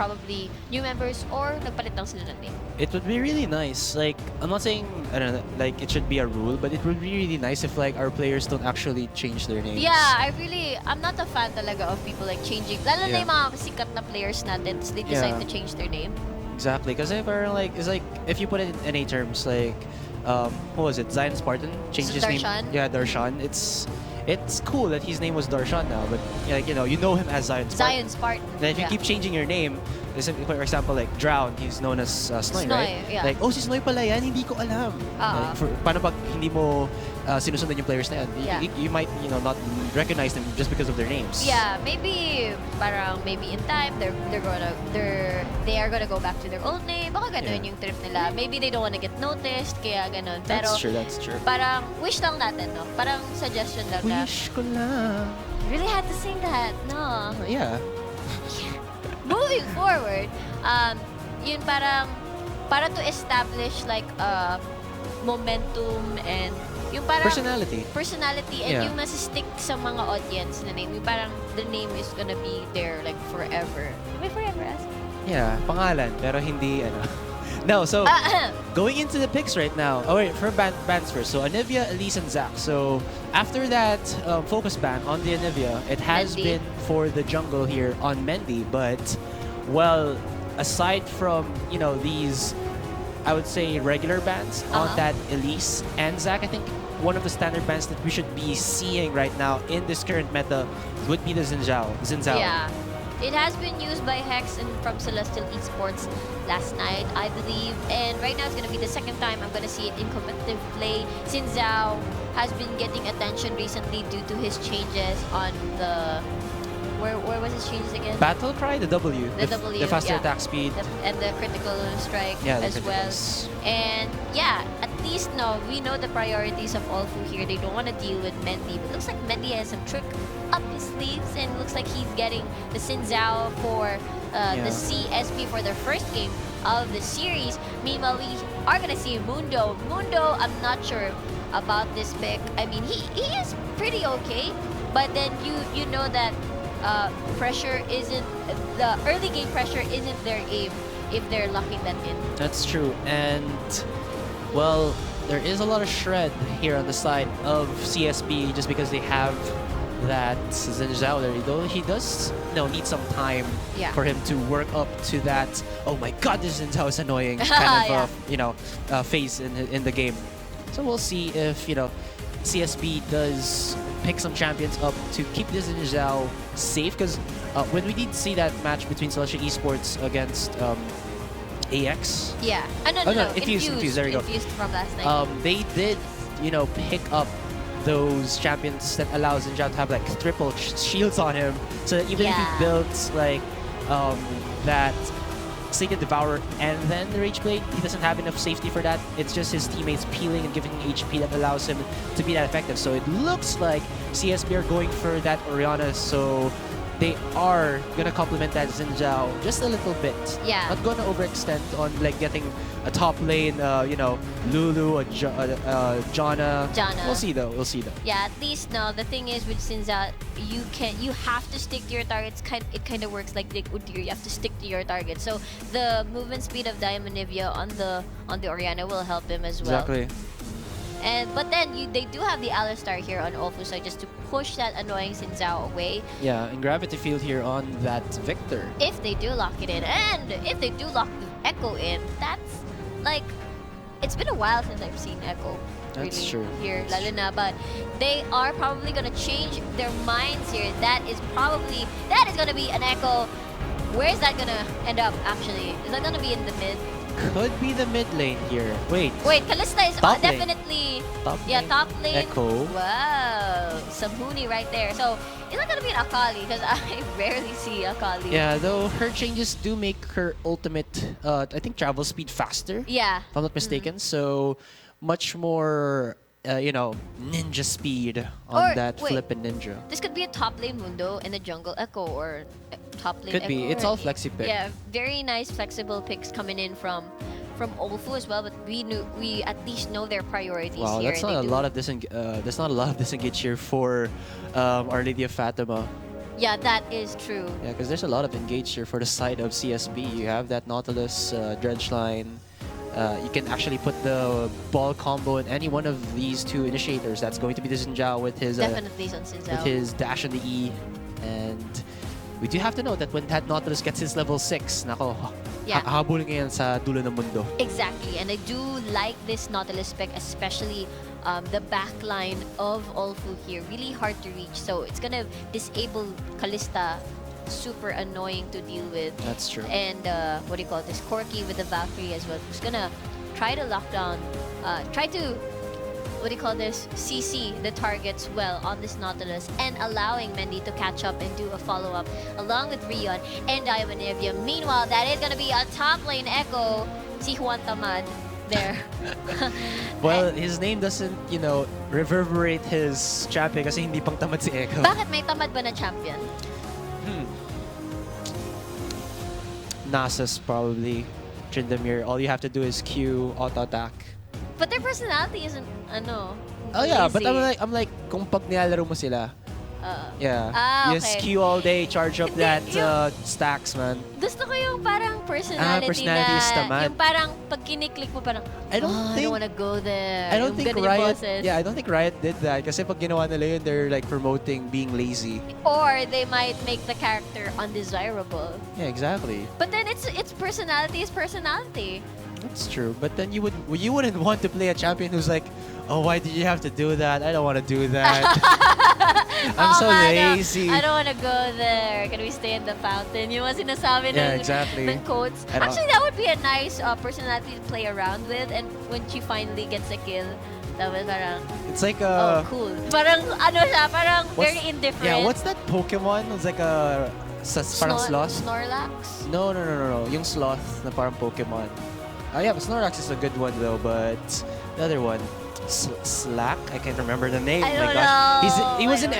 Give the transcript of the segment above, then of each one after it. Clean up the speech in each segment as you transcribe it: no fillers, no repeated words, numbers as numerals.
probably new members or nagpalit lang sila ng name. It would be really nice. Like, I'm not saying, I don't know, like it should be a rule, but it would be really nice if like our players don't actually change their names. Yeah, I'm not a fan talaga of people like changing. Lalo na yung mga sikat na players natin, they decide to change their name. Exactly, because if like it's like if you put it in NA terms, like what was it? Zion Spartan changed his name. Yeah, Darshan. It's cool that his name was Darshan now, but like you know him as Zion Spartan. Zion Spartan. Then if you keep changing your name, for example, like Drown, he's known as Snoy, right? Yeah. Like, oh, si Snoy pala yan, hindi ko alam. Like, paano pag hindi mo sinusundan yung players na yan? You might, not recognize them just because of their names. Yeah, maybe in time they are gonna go back to their old name. Baka ganun yung trip nila. Maybe they don't wanna get noticed, kaya ganun. Pero That's true. Parang wish lang natin, no? Parang suggestion lang na. Wish ko lang. Really had to sing that, no? Yeah. Moving forward, yun parang para to establish like momentum and yung parang personality and yung nasi-stick sa mga audience na name. Yung parang the name is gonna be there like forever. May forever as? Yeah, pangalan pero hindi ano. No, so going into the picks right now. Oh wait, for bans first. So Anivia, Elise, and Zach. So after that focus ban on the Anivia, it has been for the jungle here on Mendy. But well, aside from these, I would say regular bans on that Elise and Zach, I think one of the standard bans that we should be seeing right now in this current meta would be the Xin Zhao. Yeah. It has been used by Hex and from Celestial Esports last night, I believe. And right now it's going to be the second time I'm going to see it in competitive play. Xin Zhao has been getting attention recently due to his changes on the... Where was his changes again? Battle Cry, the W. The faster attack speed. And the critical strike as well. And yeah, at least now we know the priorities of OLFU here. They don't want to deal with Mendy. But it looks like Mendy has some trick up his sleeves and it looks like he's getting the Xin Zhao for the CSB for their first game of the series. Meanwhile, we are going to see Mundo. Mundo, I'm not sure about this pick. I mean, he is pretty okay. But then you know that pressure isn't, the early game pressure isn't their aim if they're locking that in. That's true. And, well, there is a lot of shred here on the side of CSB just because they have that Xin Zhao there. Though he does need some time for him to work up to that, oh my god, this Xin Zhao is annoying kind of phase in the game. So we'll see if, CSB does pick some champions up to keep this Xin Zhao safe, because when we did see that match between Celestial Esports against AX. Yeah. No, Infused. There you go. Infused from last night. They did, pick up those champions that allows Xin Zhao to have like triple shields on him, so that even if he builds like that Sacred Devourer and then the Rage Blade, he doesn't have enough safety for that. It's just his teammates peeling and giving him HP that allows him to be that effective. So it looks like CSB are going for that Orianna, so they are gonna complement that Xin Zhao just a little bit. Yeah. Not gonna overextend on like getting a top lane, Lulu or Janna. We'll see though. Yeah, at least now the thing is with Xin Zhao, you have to stick to your targets. It kind of works like Udyr. You have to stick to your target. So the movement speed of Diamond Nivea on the Orianna will help him as well. Exactly. But then they do have the Alistar here on OLFU side just to push that annoying Xin Zhao away. Yeah, and Gravity Field here on that Victor. If they do lock it in, and if they do lock the Echo in, that's like, it's been a while since I've seen Echo. That's true. Here, lalo na, but they are probably gonna change their minds here. That is gonna be an Echo. Where is that gonna end up actually? Is that gonna be in the mid? Could be the mid lane here. Wait, Kalista is definitely top lane. Echo. Wow, some Huni right there. So it's not gonna be an Akali because I rarely see Akali. Yeah, though her changes do make her ultimate, I think, travel speed faster. Yeah, if I'm not mistaken. So much more, ninja speed on that flippin' ninja. This could be a top lane Mundo and a jungle Echo, or top lane Could Echo. be. It's all flexi pick. Yeah, very nice flexible picks coming in from OLFU as well, but we at least know their priorities here. That's not a lot of disengage here for Our Lady of Fatima. Yeah, that is true. Yeah, because there's a lot of engage here for the side of CSB. You have that Nautilus dredge line. You can actually put the ball combo in any one of these two initiators. That's going to be the Xinjiao with his Definitely on Sinzao. with his dash on the E. And we do have to know that when that Nautilus gets his level 6, nako, habulin ngayon sa dulo ng mundo. Exactly, and I do like this Nautilus spec, especially the back line of OLFU here. Really hard to reach, so it's gonna disable Kalista. Super annoying to deal with. That's true. And what do you call this? Corki with the Valkyrie as well, who's gonna try to lock down, try to, what do you call this? CC the targets well on this Nautilus and allowing Mendy to catch up and do a follow-up along with Rion and Diamondivia. Meanwhile, that is gonna be a top lane echo. Si Juan Tamad there. Well, his name doesn't, you know, reverberate his champion kasi hindi pang tamad si Echo. Bakit may tamad ba na champion? Nasus probably. Tryndamere, all you have to do is Q, auto-attack. But their personality isn't, Oh yeah, but lazy. I'm like, kung pag nilalaro mo sila, yeah, okay. just Q all day, charge up that stacks, man. Gusto ko yung parang personality personality is na, tamad. yung parang pag kiniklik mo parang, I don't think, don't wanna go there. I don't Yung think ganun yung Riot, boses. yeah, I don't think Riot did that kasi pag ginawa nila yun, they're like promoting being lazy. Or they might make the character undesirable. Yeah, exactly. But then it's personality is personality. That's true, but then you wouldn't want to play a champion who's like, oh, why did you have to do that? I don't want to do that. I'm so lazy. I don't want to go there. Can we stay in the fountain? Yung mga sinasabi exactly. ng quotes. Actually, that would be a nice personality to play around with. And when she finally gets a kill, that was parang, it's like oh, cool. Parang siya, parang very indifferent. Yeah, what's that Pokemon? It's like a parang sloth? Snorlax? No. Yung sloth na parang Pokemon. Yeah, but Snorlax is a good one though, but the other one, Slack. I can't remember the name. I don't know. He was know.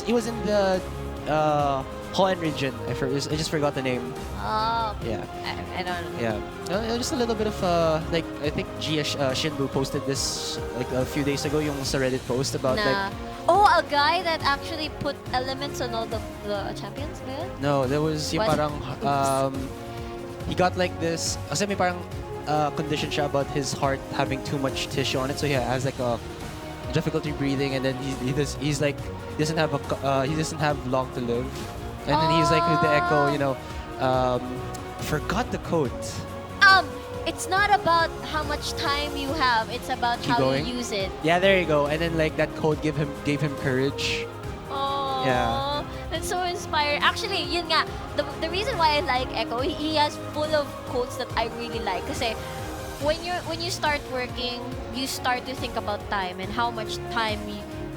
he was in the Hoenn region. I just forgot the name. Oh. Yeah. I don't know. Yeah. Just a little bit of like I think Gia Shinbu posted this like a few days ago. Yung sa Reddit post about like. Oh, a guy that actually put elements on all the champions, man? No, there was yung parang he got like this. Kasi may parang condition siya about his heart having too much tissue on it, so he has like a difficulty breathing, and then he doesn't have long to live, and then he's like with the echo, you know, forgot the quote. It's not about how much time you have; it's about how you use it. Yeah, there you go. And then like that quote gave him courage. Oh, yeah. That's so inspiring. Actually, yun nga, the reason why I like Echo, he has full of quotes that I really like. Kasi when you start working, you start to think about time and how much time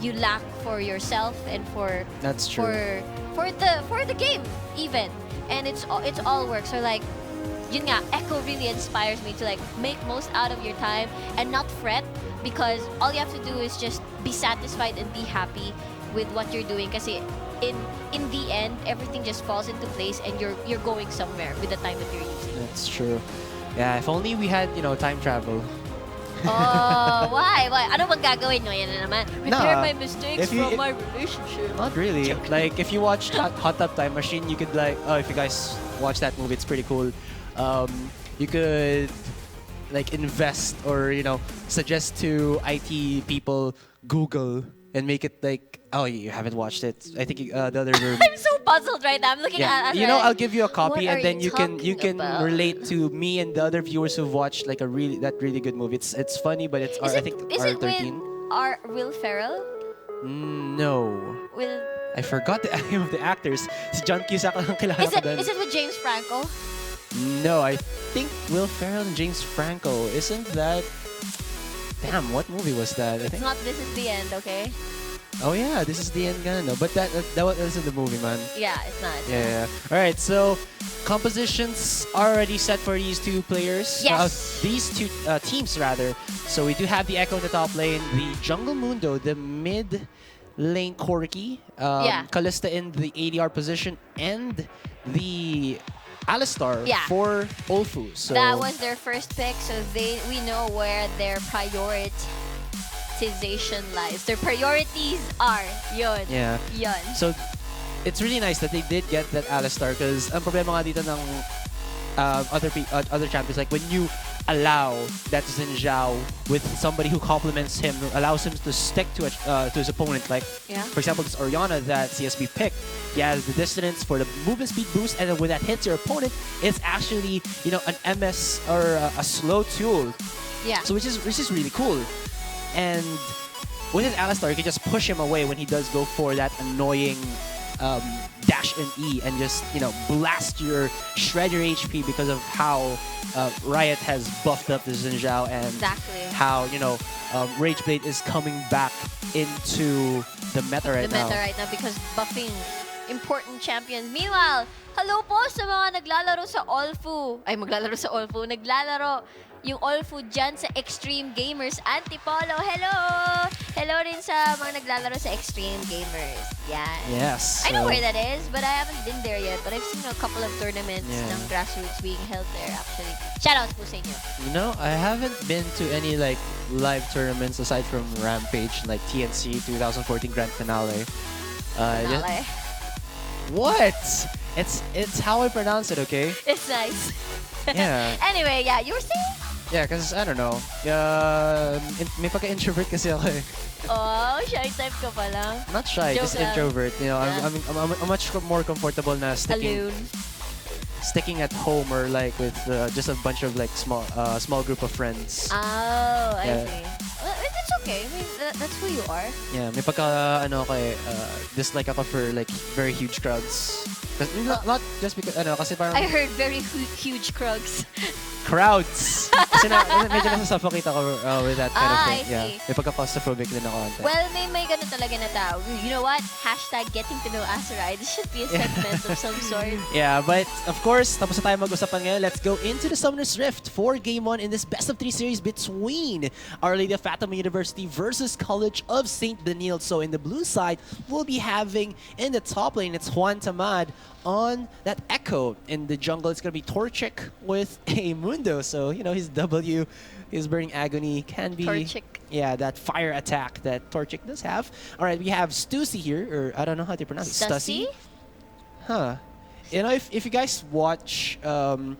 you lack for yourself and for that's true for the game even, and it's all work. So like, yun nga, Echo really inspires me to like make most out of your time and not fret, because all you have to do is just be satisfied and be happy with what you're doing. Kasi in the end, everything just falls into place and you're going somewhere with the time that you're using. That's true. Yeah, if only we had, you know, time travel. Oh, why? Ano bang gagawin nyo? Yan na naman. Repair my mistakes from my relationship. Not really. Like, if you watched Hot Tub Time Machine, you could like, if you guys watch that movie, it's pretty cool. You could like invest or, you know, suggest to IT people Google and make it like, oh, you haven't watched it. I think the other room. I'm so puzzled right now. I'm looking at you know, I'll give you a copy, and then you can about? relate to me and the other viewers who've watched like that really good movie. It's funny, but it's I think R13. With Will Ferrell? No. I forgot the name of the actors. Si John Cusack lang kilala ko dun. Is it with James Franco? No, I think Will Ferrell and James Franco. Isn't that? Damn, what movie was that? I think it's not This Is the End, okay? Oh yeah, This Is the End, no. But that wasn't the movie, man. Yeah, it's not. Yeah. All right, so compositions already set for these two players. Yes. These two teams rather. So we do have the Echo in the top lane, the Jungle Mundo, the mid lane Corki, Kalista in the ADR position, and the Alistar for OLFU. So that was their first pick, so we know where their prioritization lies. Their priorities are yun. Yeah. Yun. So it's really nice that they did get that Alistar because ang problema nga dito ng other champions, like when you allow that Xin Zhao with somebody who complements him, allows him to stick to his opponent. Like, for example, this Orianna that CSB picked, he has the distance for the movement speed boost, and then when that hits your opponent, it's actually, you know, an MS or a slow tool. Yeah. So which is really cool. And with his Alistar, you can just push him away when he does go for that annoying dash and E and just, you know, blast your, shred your HP because of how Riot has buffed up the Xin Zhao and how, you know, Rage Blade is coming back into the meta right now. Because buffing important champions. Meanwhile, hello po sa mga naglalaro sa OLFU. Ay, maglalaro sa OLFU. Naglalaro yung OLFU dyan sa Extreme Gamers. Antipolo, hello! Hello rin sa mga naglalaro sa Extreme Gamers. Yan. Yes. I know where that is, but I haven't been there yet. But I've seen a couple of tournaments ng grassroots being held there, actually. Shoutouts po sa inyo. You know, I haven't been to any, like, live tournaments aside from Rampage, like TNC 2014 Grand Finale. What? It's how I pronounce it, okay? It's nice. Yeah. Anyway, yeah, you were saying? Yeah, because I don't know. May pagka-introvert kasi ako eh. Oh, shy type ka pala. Not shy, Joke just lang. introvert. You know, I'm much more comfortable na sticking at home or like with just a bunch of like small group of friends. Oh, I see. Well, it's okay. I mean, that's who you are. Yeah, may pagka dislike ako for like very huge crowds. Not just because kasi parang I heard very huge crowds. Crowds. Kasi medyo nasa-suffocate ako with that kind of thing. I Yeah. see. May pagka-claustrophobic din ako. Well, may ganun talaga na tao. You know what? Hashtag getting to know Aserai. This should be a segment of some sort. Yeah, but of course, tapos na tayo mag-usapan ngayon. Let's go into the Summoner's Rift for Game 1 in this best-of-3 series between Our Lady of Fatima University versus College of St. Benilde. So in the blue side, we'll be having in the top lane, it's Juan Tamad on that Echo. In the jungle, it's going to be Torchic with a Mundo. So, you know, his W, his Burning Agony can be... Torchic. Yeah, that fire attack that Torchic does have. All right, we have Stussy here, or I don't know how to pronounce it. Stussy? Huh. You know, if you guys watch The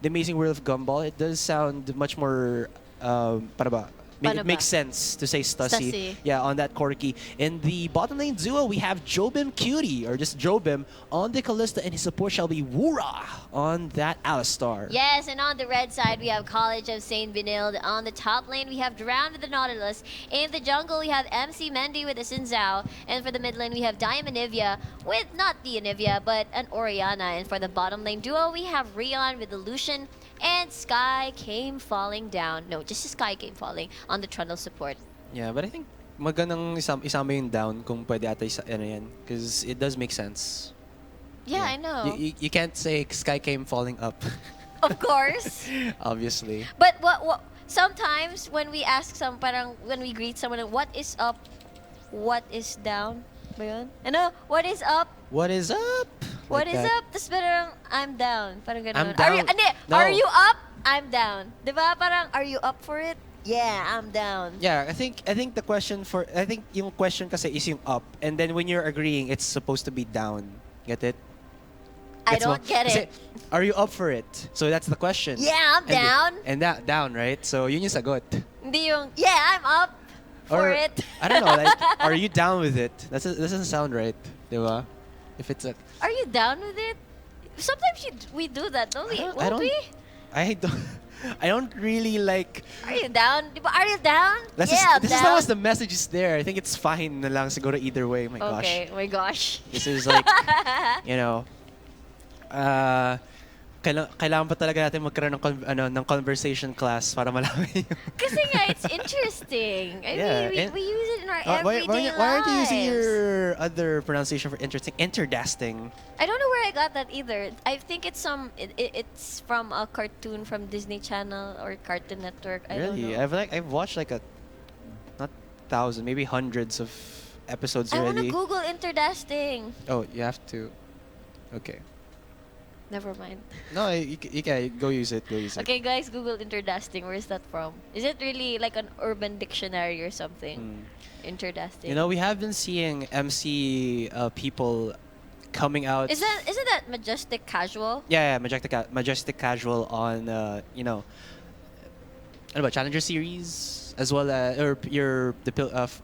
Amazing World of Gumball, it does sound much more... para ba? It makes sense to say Stussy. Yeah, on that Corki. In the bottom lane duo, we have Jobim Cutie, or just Jobim, on the Callista, and his support shall be Wura on that Alistar. Yes, and on the red side, we have College of St. Benilde. On the top lane, we have Drown with the Nautilus. In the jungle, we have MC Mendy with the Xin Zhao. And for the mid lane, we have Diamond Anivia with not the Anivia, but an Orianna. And for the bottom lane duo, we have Rion with the Lucian. And Sky came falling down. No, just Sky came falling on the Trundle support. Yeah, but I think magandang isama yung down kung pwede ata yan. Because it does make sense. Yeah, I know. You can't say Sky came falling up. Of course. Obviously. But what sometimes when we ask when we greet someone, what is up? What is down? Ba yun? Ano? What is up? What is up? What is up? Tapos parang, I'm down. Parang ganun. I'm down. Are you up? I'm down. Diba? Parang, are you up for it? Yeah, I'm down. Yeah, I think yung question kasi is yung up, and then when you're agreeing, it's supposed to be down. Get it? I don't get it. Are you up for it? So that's the question. Yeah, I'm down. And that down, right? So yun yung sagot. Hindi yung, yeah, I'm up for it. I don't know, like, are you down with it? That doesn't sound right, diba? If it's a... Are you down with it? Sometimes we do that, don't we? I don't really like... Are you down? Are you down? This is as long as the message is there. I think it's fine na lang siguro either way. My gosh. Okay, my gosh. This is like, you know, kailangan pa talaga natin magkaroon ng conversation class para malaman yun. Kasi nga, it's interesting. I mean, we use it in our everyday lives. Why aren't you using your other pronunciation for interesting? Interdasting. I don't know where I got that either. I think it's it's from a cartoon from Disney Channel or Cartoon Network. I don't know. I've watched like not thousands, maybe hundreds of episodes I already. want to Google interdasting. Oh, you have to. Okay. Never mind. No, you can go use it. Okay, guys, Google interdasting. Where is that from? Is it really like an urban dictionary or something? Interdasting. You know, we have been seeing MC people coming out. Isn't that Majestic Casual? Yeah, Majestic Casual on ano ba, Challenger Series as well as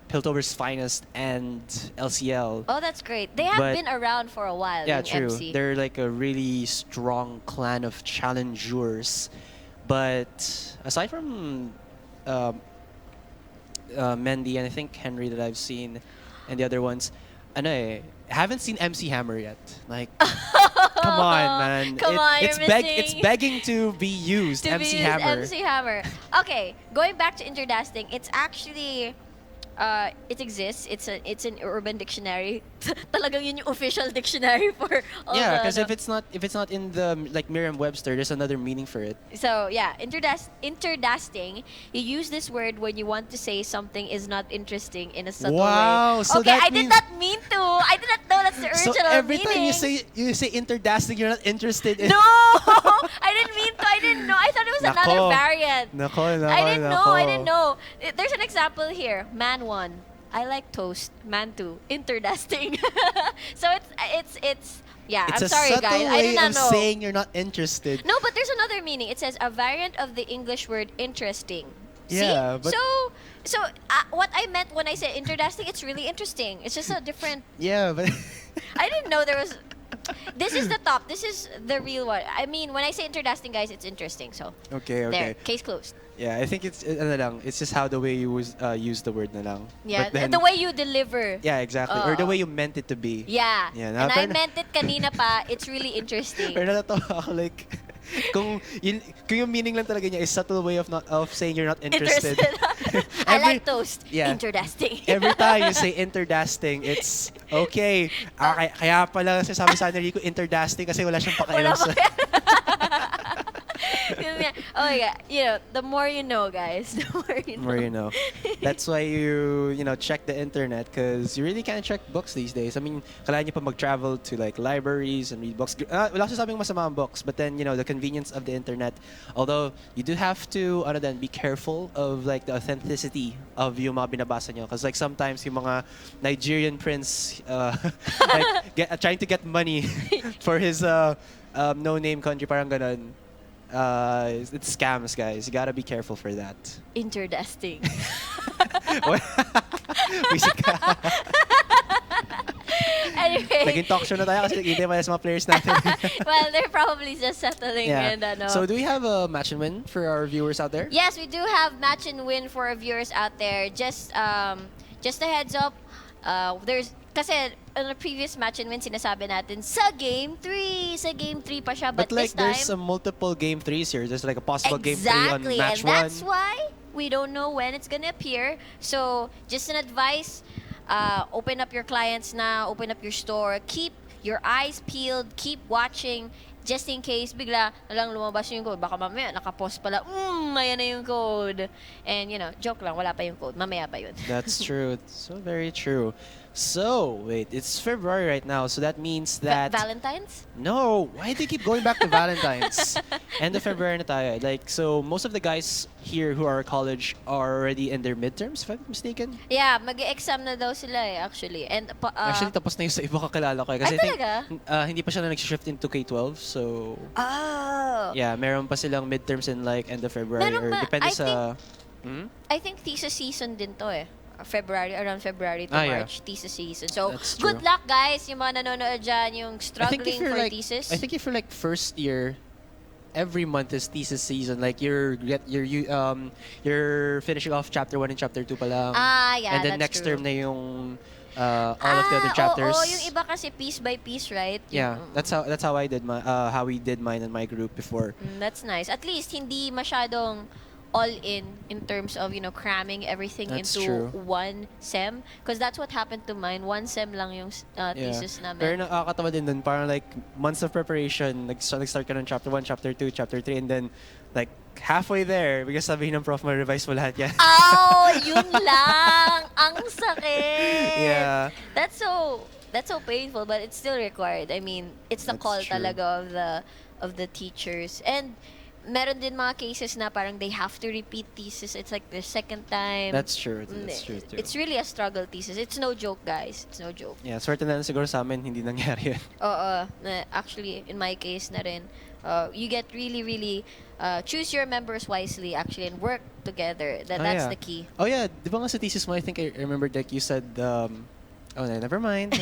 Piltover's Finest and LCL. Oh, that's great. They have been around for a while. Yeah, in true. MC. They're like a really strong clan of challengers. But aside from Mendy and I think Henry that I've seen and the other ones, I haven't seen MC Hammer yet. Like, come on, man. Come on, it's begging to be used. MC Hammer. MC Hammer. Okay, going back to interdasting, it's actually it exists. It's an urban dictionary. Talagang yun yung official dictionary for all yeah, because if it's not in the like Merriam-Webster, there's another meaning for it. So yeah, interdasting. You use this word when you want to say something is not interesting in a subtle way. So okay, I did not mean to. I did not know that's the original so every meaning. time you say interdasting, you're not interested in. No, I didn't mean to. I didn't know. I thought it was another variant. I didn't know. There's an example here. Man 1. I like toast. Man 2. Interdasting. So it's yeah. It's I'm sorry, guys. I did not know. It's a subtle way of saying you're not interested. No, but there's another meaning. It says a variant of the English word interesting. Yeah, see? but So what I meant when I said interdasting, it's really interesting. It's just a different. Yeah, but I didn't know there was. This is the top. This is the real one. I mean, when I say interdasting, guys, it's interesting. So okay. there, case closed. Yeah, I think it's it's just how the way you use the word na lang. Yeah, but then, the way you deliver. Yeah, exactly. Or the way you meant it to be. Yeah. Yeah, and I meant it kanina pa. It's really interesting. Pero natatawa ako like kung yung meaning lang talaga niya is subtle way of saying you're not interested. I like toast. Yeah. Interdasting. Every time you say interdasting, it's okay. Kaya pala sabi sa Rico interdasting kasi wala siyang pakialam sa. Oh yeah, the more you know, guys. The more you know. That's why you check the internet because you really can't check books these days. I mean, kailangan niyo pa mag-travel to like libraries and read books. Wala ko sabing masama ang books, but then the convenience of the internet. Although you do have to be careful of like the authenticity of yung mga binabasa niyo because like sometimes yung mga Nigerian prince like trying to get money for his no-name country, parang ganon. It's scams, guys. You gotta be careful for that. Interdasting. Anyway. Naging talk show na tayo kasi nag-iintay pa sa mga players natin. Well, they're probably just settling and So do we have a match and win for our viewers out there? Yes, we do have match and win for our viewers out there. Just a heads up. Kasi on the previous match and win, sinasabi natin sa Game 3. Sa Game 3 pa siya. But like, this time, there's a multiple Game 3s here. There's like a possible Game 3 on match 1. And that's why we don't know when it's gonna appear. So, just an advice, open up your clients na, open up your store, keep your eyes peeled, keep watching, just in case bigla nalang lumabas yung code. Baka mamaya nakapost pala, ayan na yung code. And joke lang, wala pa yung code. Mamaya pa yun. That's true. So very true. So, wait, it's February right now, so that means that... Valentine's? No! Why do they keep going back to Valentine's? End of February na tayo. Like, so most of the guys here who are at college are already in their midterms, if I'm not mistaken? Yeah, mag-exam na daw sila actually. And, actually, tapos na yung sa iba kakilala ko. Kasi talaga? Hindi pa siya na nag-shift into K-12, so... Oh! Yeah, meron pa silang midterms in like end of February. Or depende sa... I think thesis season din to eh. Around February to March, thesis season. So, good luck, guys, yung mga nanonood dyan, yung struggling for thesis. I think if you're like first year, every month is thesis season. Like you're finishing off chapter 1 and chapter 2 pa lang. Yeah, and then next term na yung all of the other chapters. Yung iba kasi piece by piece, right? Yeah, that's how I did how we did mine in my group before. That's nice. At least hindi masyadong all in terms of cramming everything into one sem, because that's what happened to mine. One sem lang yung thesis namin. Pero nakakatawa din dun, parang like months of preparation, nag-start ka ng chapter 1, chapter 2, chapter 3, and then like halfway there, because sabihin ng prof, ma-revise mo lahat yan. Yun lang! Ang sakit! Yeah. That's so painful, but it's still required. I mean, it's the call talaga of the teachers. And meron din mga cases na parang they have to repeat thesis. It's like the second time. That's true. That's true too. It's really a struggle thesis. It's no joke, guys. It's no joke. Yeah, swerte na lang siguro sa amin, hindi nangyari yun. Oo. Actually, in my case na rin, you get really, choose your members wisely, actually, and work together. That's the key. Oh yeah, di ba nga sa thesis mo, I think I remember that you said, oh, no, never mind.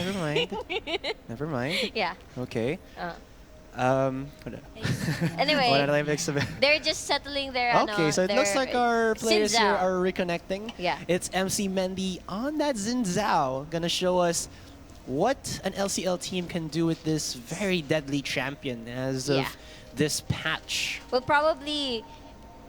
Never mind. Yeah. Okay. Anyway, Wala na tayong sabihin. they're just settling their Okay, so it looks like our players here Xin Zhao. are reconnecting. Yeah. It's MC Mendy on that Xin Zhao, gonna show us what an LCL team can do with this very deadly champion as of this patch. We'll probably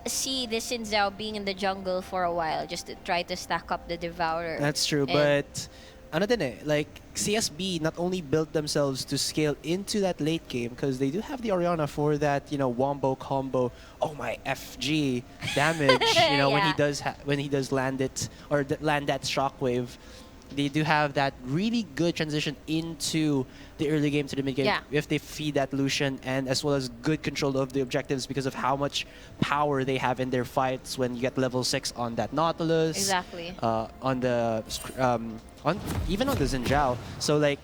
see this Xin Zhao being in the jungle for a while just to try to stack up the Devourer. That's true, but ano din eh, like CSB not only built themselves to scale into that late game because they do have the Orianna for that, you know, wombo combo. Oh my FG damage, you know, when he does land it or land that shockwave. They do have that really good transition into the early game to the mid game if they feed that Lucian, and as well as good control of the objectives because of how much power they have in their fights when you get level 6 on that Nautilus. Exactly. On the even on the Xin Zhao. So like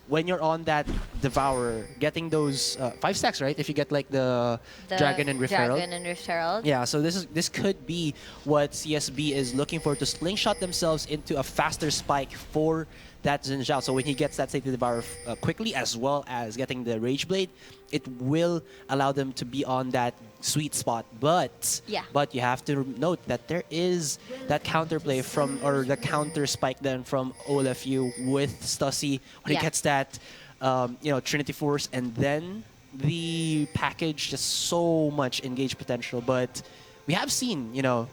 when you're on that Devourer, getting those 5 stacks, right? If you get like the Dragon and Rift Herald. Yeah, so this could be what CSB is looking for, to slingshot themselves into a faster spike for that Xin Zhao. So when he gets that Sacred Devourer quickly, as well as getting the Rage Blade, it will allow them to be on that sweet spot. But you have to note that there is that counterplay from, or the counter spike then from OLFU with Stussy when he gets that you know, Trinity Force, and then the package, just so much engage potential. But we have seen, you know,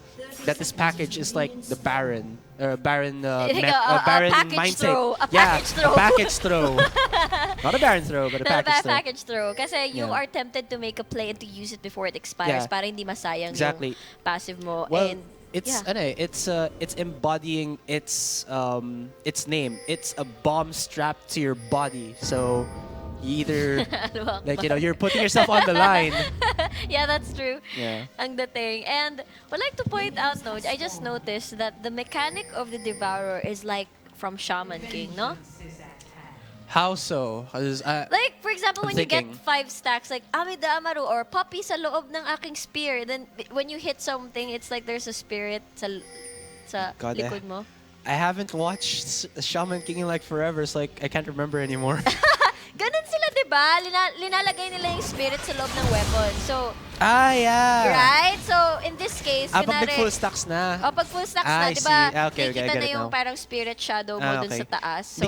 that this package is like the Baron Baron mindset. Throw, a package throw. Not a Baron throw, but a package throw. Kasi you are tempted to make a play and to use it before it expires para hindi masayang yung passive mo. Well, and it's embodying its name. It's a bomb strapped to your body. So either like, you know, you're putting yourself on the line. Yeah, that's true. Yeah. Ang dating. And I'd like to point out, no, I just noticed that the mechanic of the Devourer is like from Shaman King, no? How so? Like, for example, when you get 5 stacks, like Amida Amaru or Poppy sa loob ng aking spear, then when you hit something, it's like there's a spirit sa likod mo. I haven't watched Shaman King in like forever, so like I can't remember anymore. Ganun sila, diba? Linalagay nila yung spirit sa loob ng weapon. So, yeah. Right? So, in this case, pag full stacks na. Pag full stacks na, diba? Okay, nakikita na yung parang spirit shadow mo dun sa taas. So,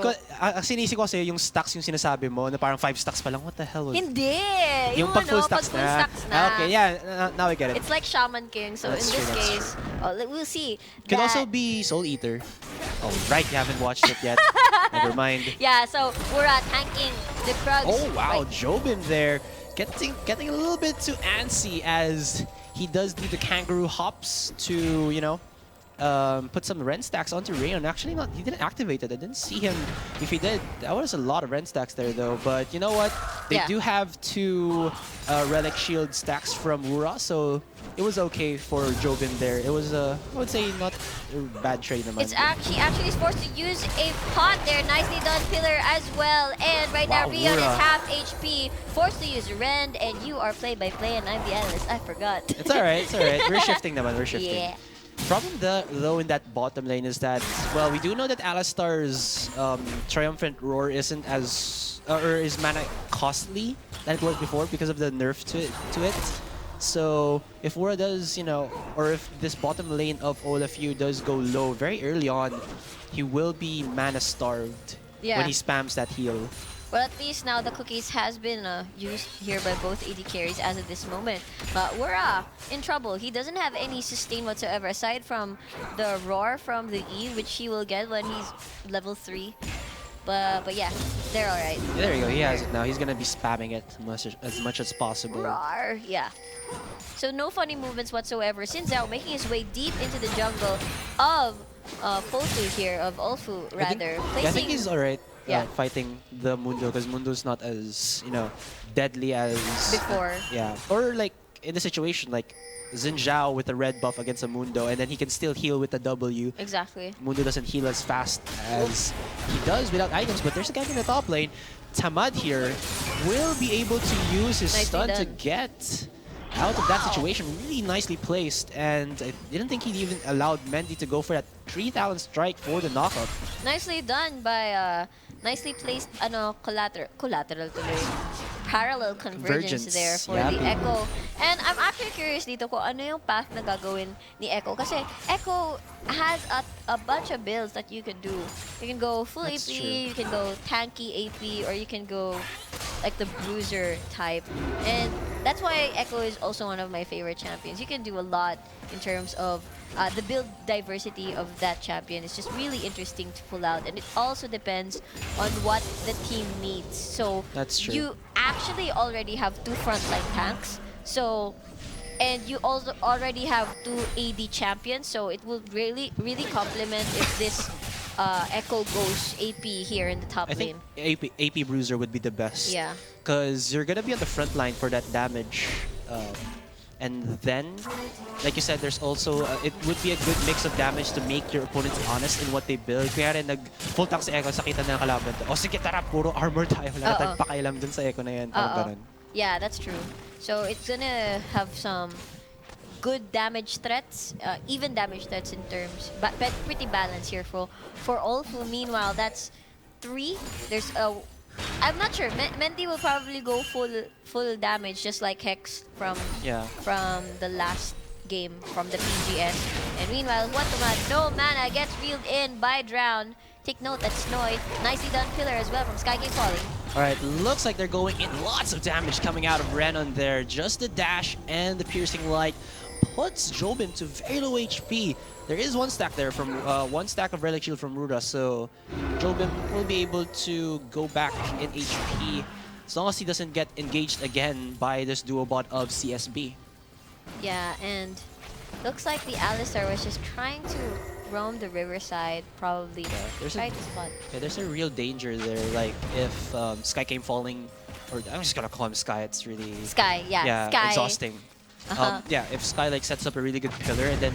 sinisip ko kasi yung stacks yung sinasabi mo, na parang 5 stacks pa lang. What the hell was it? Hindi! Yung pag full stacks na. Okay, yeah. Now I get it. It's like Shaman King. So, in this case, we'll see. Could also be Soul Eater. Oh, right. You haven't watched it yet. Never mind. Yeah, so we're tanking the Krugs. Oh, wow. Jobin there. Getting a little bit too antsy as he does do the kangaroo hops to, you know, put some Ren stacks onto Rayon. Actually, he didn't activate it. I didn't see him. If he did, that was a lot of Ren stacks there, though. But you know what? They do have 2 Relic Shield stacks from Wura, so it was okay for Jobin there. It was, I would say, not a bad trade. It's actually forced to use a pot there. Nicely done, Pillar as well. And right now, Rayon is half HP, forced to use Rend, and you are play-by-play, and I'm the analyst. I forgot. It's alright, it's alright. We're shifting naman, we're shifting. Yeah. Problem though in that bottom lane is that, well, we do know that Alistar's Triumphant Roar isn't as, or is mana costly than it was before because of the nerf to it. So if Wura does, you know, or if this bottom lane of OLFU does go low very early on, he will be mana starved when he spams that heal. Well, at least now the cookies has been used here by both AD carries as of this moment. But Wura in trouble. He doesn't have any sustain whatsoever aside from the roar from the E, which he will get when he's level 3. But yeah, they're alright. Yeah, there you go. He has it now. He's gonna be spamming it as much as possible. Roar, yeah. So no funny movements whatsoever. Xin Zhao making his way deep into the jungle of Potu here, of OLFU rather. I think he's alright. Fighting the Mundo, because Mundo's not as, you know, deadly as before. Yeah, or like in the situation like Xin Zhao with the red buff against a Mundo, and then he can still heal with the W. Exactly. Mundo doesn't heal as fast as he does without items, but there's a gank in the top lane. Tamad here will be able to use his stun to get out of that situation. Really nicely placed, and I didn't think he'd even allowed Mendy to go for that 3,000 strike for the knockup. Nicely done by nicely placed collateral tuloy. Parallel convergence there for the Echo. And I'm actually curious dito kung ano yung path na gagawin ni Echo. Kasi Echo has a bunch of builds that you can do. You can go full AP, you can go tanky AP, or you can go like the bruiser type. And that's why Echo is also one of my favorite champions. You can do a lot in terms of the build diversity of that champion. Is just really interesting to pull out, and it also depends on what the team needs. So that's true. You actually already have 2 frontline tanks, so and you also already have 2 AD champions, so it will really complement if this Echo goes AP here in the top lane. I think AP Bruiser would be the best. Yeah. Because you're going to be on the front line for that damage. And then, like you said, there's also, it would be a good mix of damage to make your opponents honest in what they build. Kaya rin nag-full tank si Echo, sakita na ng kalaban. O sige tara, puro armor tayo. Wala na tayong pakialam dun sa Echo na yan. Ganun. Yeah, that's true. So it's gonna have some good damage threats, even damage threats in terms, but pretty balanced here for OLFU. Meanwhile, that's 3. There's a I'm not sure. Mendy will probably go full damage, just like Hex from the last game from the PGS. And meanwhile, Wataman, no mana, gets reeled in by Drown. Take note, that's Snoy. Nicely done pillar as well from Sky King Falling. Alright, looks like they're going in. Lots of damage coming out of Renon there. Just the dash and the piercing light puts Jobim to very low HP. There is 1 stack there from 1 stack of Relic Shield from Rura, so Jobim will be able to go back in HP as long as he doesn't get engaged again by this duo bot of CSB. Yeah, and looks like the Alistar was just trying to roam the riverside, probably to try to spot. Yeah, there's a real danger there. Like if Sky came falling, or I'm just gonna call him Sky. It's really Sky, yeah, Sky. Exhausting. Yeah, if Sky like sets up a really good pillar and then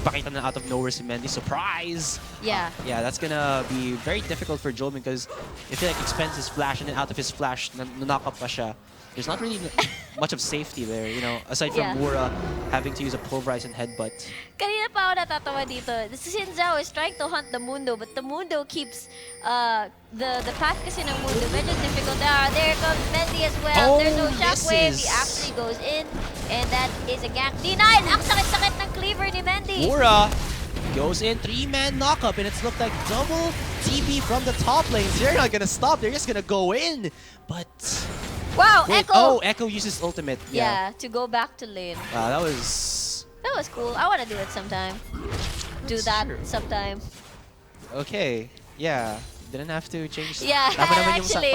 pakita na out of nowhere si Mendy, surprise! Yeah. Yeah, that's gonna be very difficult for Jolmin because if he like expends his flash and then out of his flash, knock up pa siya, there's not really much of safety there, you know, aside from Mura having to use a pulverize and headbutt. Kanina pa ako natatawa dito. Xin Zhao is trying to hunt the Mundo, but the Mundo keeps the path kasi ng Mundo medyo difficult. There comes Mendy as well. There's no shockwave. He actually goes in, and that is a gank denied. Ang sakit-sakit ng cleaver ni Mendy. Mura goes in, 3-man knockup, and it's looked like double TP from the top lanes. They're not gonna stop. They're just gonna go in, but. Wow, wait, Echo! Oh, Echo uses ultimate. Yeah, to go back to lane. Wow, that was cool. I want to do it sometime. Do that sometime. Okay, yeah. Didn't have to change. Yeah, actually.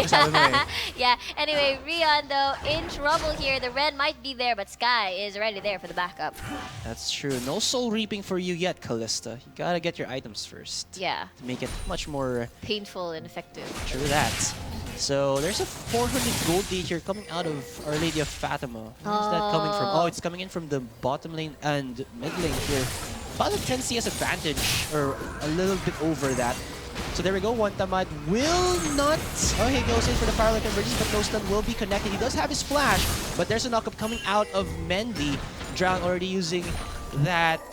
Yeah, anyway, Rion though in trouble here. The red might be there, but Sky is already there for the backup. That's true. No soul reaping for you yet, Callista. You gotta get your items first. Yeah. To make it much more painful and effective. True that. So there's a 400 gold lead here coming out of Our Lady of Fatima. Where's that coming from? Oh, it's coming in from the bottom lane and mid lane here. About a 10 CS advantage, or a little bit over that. So there we go, Wantamad will not... Oh, he goes in for the Firelight Convergence, but no stun will be connected. He does have his flash, but there's a knockup coming out of Mendy. Drown already using that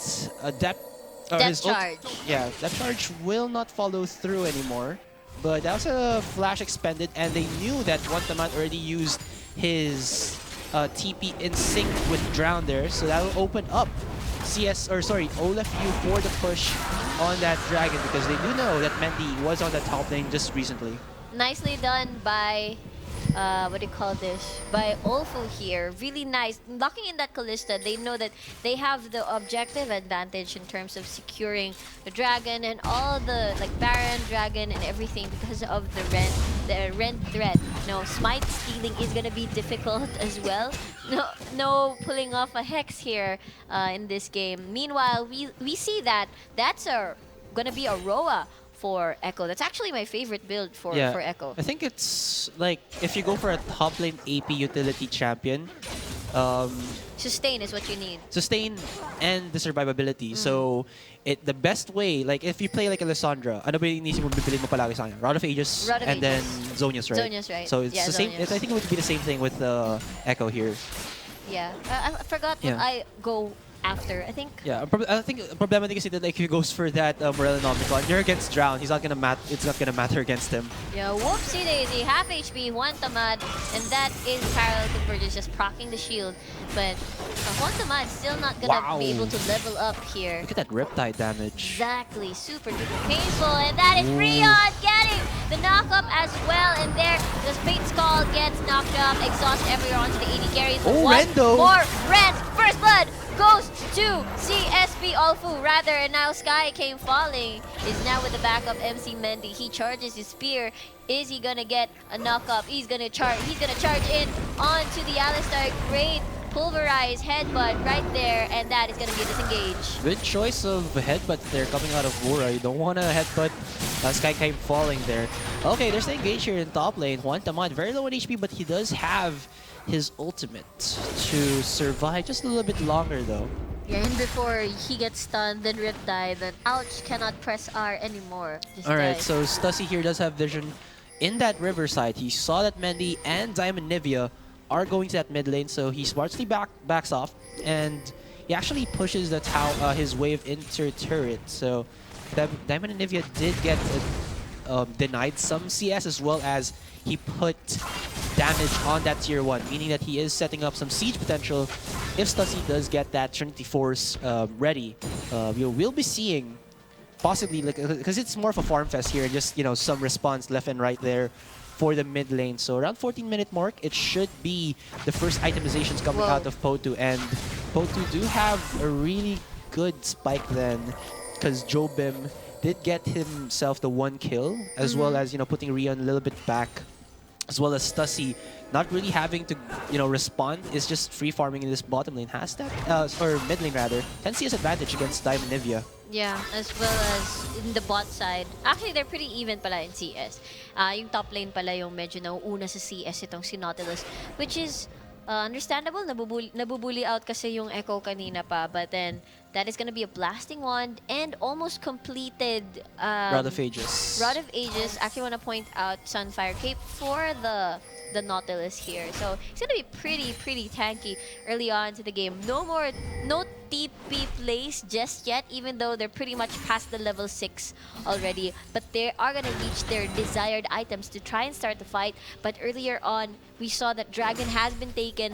depth charge. Yeah, that charge will not follow through anymore. But that was a flash expended, and they knew that Wantamad already used his TP in sync with Drown there, so that will open up OLFU for the push on that dragon, because they do know that Mendy was on the top lane just recently. Nicely done by what do you call this? By OLFU here. Really nice. Locking in that Callista, they know that they have the objective advantage in terms of securing the dragon and all the like Baron, dragon, and everything because of the rend threat. No, smite stealing is gonna be difficult as well. No pulling off a hex here in this game. Meanwhile, we see that that's gonna be a Roa for Echo. That's actually my favorite build for Echo. I think it's like if you go for a top lane AP utility champion, Sustain is what you need. Sustain and the survivability. So the best way, like if you play like Alessandra, ano ba yung inisip mo bibilin mo palagi sa kanya? Rod of Ages Rod of and then Ages. Zonius, right? Zonius, right. So it's Yeah, the same. Zonius. I think it would be the same thing with Echo here. Yeah. I forgot what I go after. I think. Yeah, I think problema din kasi that like if he goes for that Morellonomicon, you're against Drown. He's not gonna it's not gonna matter against him. Yeah, whoopsie daisy, half HP, one Tamad, and that is parallel convergence, just proccing the shield. But one Tamad still not gonna be able to level up here. Look at that Riptide damage. Exactly, super duper painful, and that is Freon getting the knock-up as well. And there, the Fate's Call gets knocked up, exhaust everyone onto the AD carries. Rendo! More Ren, first blood goes to CSB OLFU rather, and now Sky came falling is now with the backup MC Mendy. He charges his spear. Is he gonna get a knock-up? He's gonna charge in onto the Alistar. Great pulverize headbutt right there, and that is gonna be a disengage. Good choice of headbutt there coming out of Wura. You don't want to headbutt Sky came falling there. Okay, there's the engage here in top lane. Juan Tamad, very low on HP, but he does have his ultimate to survive just a little bit longer though. Yeah, and before he gets stunned, then Riptide, then ouch, cannot press R anymore. Alright, so Stussy here does have vision in that riverside. He saw that Mendy and Diamond Nivea are going to that mid lane, so he smartly backs off, and he actually pushes the his wave into turret. So Diamond and Nivea did get denied some CS, as well as he put damage on that tier 1, meaning that he is setting up some siege potential. If Stussy does get that Trinity Force ready, we'll be seeing possibly, like, because it's more of a farm fest here, just some response left and right there for the mid lane. So around 14-minute mark, it should be the first itemizations coming out of Potu, and Potu do have a really good spike then, because Jobim did get himself the 1 kill, as well as putting Rion a little bit back, as well as Stussy not really having to respond, is just free farming in this bottom lane. Has that or mid lane rather, 10 CS advantage against Diamond Nivea. Yeah, as well as in the bot side. Actually, they're pretty even pala in CS. Yung top lane pala yung medyo nauuna sa CS itong si Nautilus, which is understandable. Nabubuli out kasi yung Echo kanina pa, but then that is gonna be a blasting wand and almost completed Rod of Ages. Rod of Ages. Actually, want to point out Sunfire Cape for the Nautilus here. So it's gonna be pretty tanky early on to the game. No TP plays just yet, even though they're pretty much past the level 6 already. But they are gonna reach their desired items to try and start the fight. But earlier on, we saw that Dragon has been taken